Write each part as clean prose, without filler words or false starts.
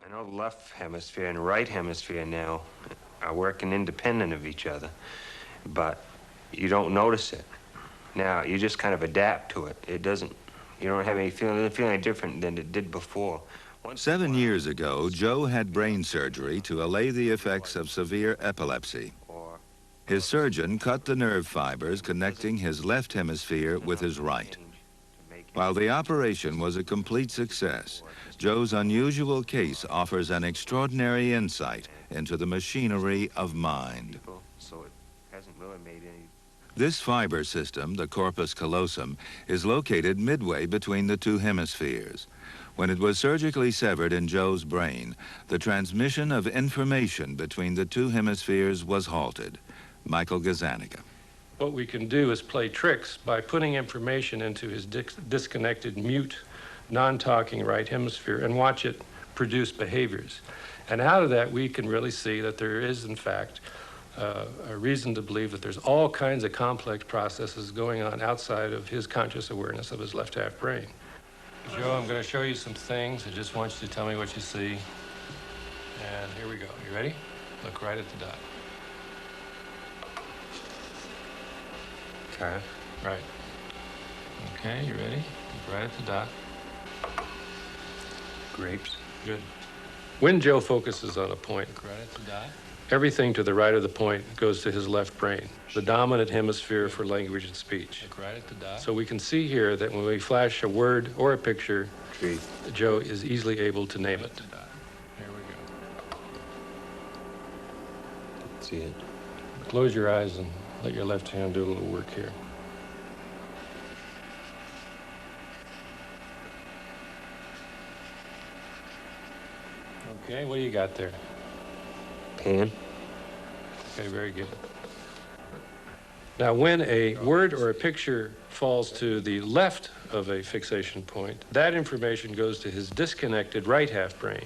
I know the left hemisphere and right hemisphere now are working independent of each other, but you don't notice it. Now, you just kind of adapt to it. You don't have any feeling, it doesn't feel any different than it did before. 7 years ago, Joe had brain surgery to allay the effects of severe epilepsy. His surgeon cut the nerve fibers connecting his left hemisphere with his right. While the operation was a complete success, Joe's unusual case offers an extraordinary insight into the machinery of mind. This fiber system, the corpus callosum, is located midway between the two hemispheres. When it was surgically severed in Joe's brain, the transmission of information between the two hemispheres was halted. Michael Gazzaniga. What we can do is play tricks by putting information into his disconnected, mute, non-talking right hemisphere and watch it produce behaviors. And out of that, we can really see that there is, in fact, a reason to believe that there's all kinds of complex processes going on outside of his conscious awareness of his left half brain. Joe, I'm going to show you some things. I just want you to tell me what you see. And here we go. You ready? Look right at the dot. Okay. Right. Okay, you ready? Look right at the dot. Grapes. Good. When Joe focuses on a point, look right at the dot, everything to the right of the point goes to his left brain, the dominant hemisphere for language and speech. Look right at the dot. So we can see here that when we flash a word or a picture, Tree. Joe is easily able to name it. Here we go. See it. Close your eyes and let your left hand do a little work here. Okay, what do you got there? Pan. Okay, very good. Now, when a word or a picture falls to the left of a fixation point, that information goes to his disconnected right half brain.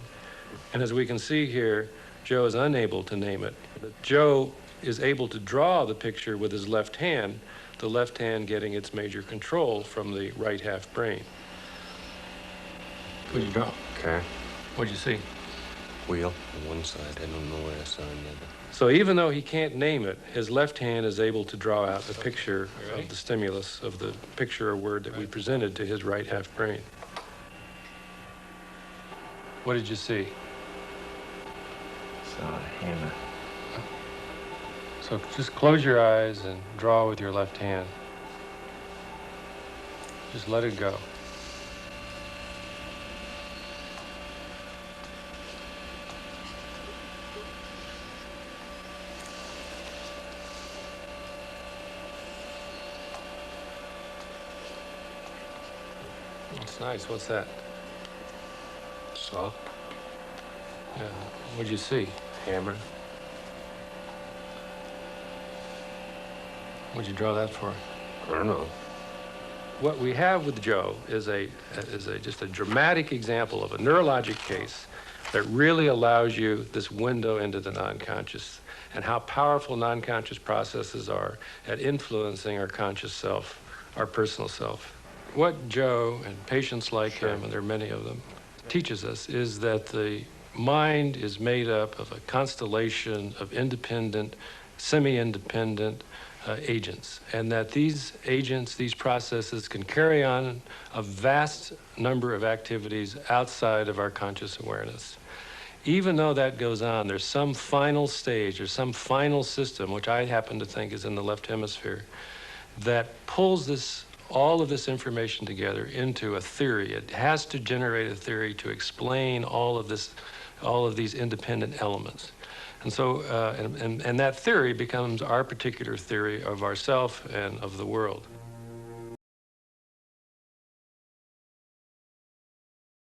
And as we can see here, Joe is unable to name it. Joe is able to draw the picture with his left hand, the left hand getting its major control from the right half brain. What'd you draw? Okay. What'd you see? Wheel on one side. I don't know where I saw the other. So even though he can't name it, his left hand is able to draw out the picture of the stimulus of the picture or word that we presented to his right half brain. What did you see? Saw a hammer. So just close your eyes and draw with your left hand. Just let it go. That's nice. What's that? Saw. Yeah. What'd you see? Hammer. What'd you draw that for? I don't know. What we have with Joe is just a dramatic example of a neurologic case that really allows you this window into the non-conscious and how powerful non-conscious processes are at influencing our conscious self, our personal self. What Joe and patients like him, and there are many of them, teaches us is that the mind is made up of a constellation of independent, semi-independent agents, and that these agents, these processes can carry on a vast number of activities outside of our conscious awareness. Even though that goes on, there's some final stage or some final system, which I happen to think is in the left hemisphere, that pulls all of this information together into a theory. It has to generate a theory to explain all of these independent elements. And so, and that theory becomes our particular theory of ourself and of the world.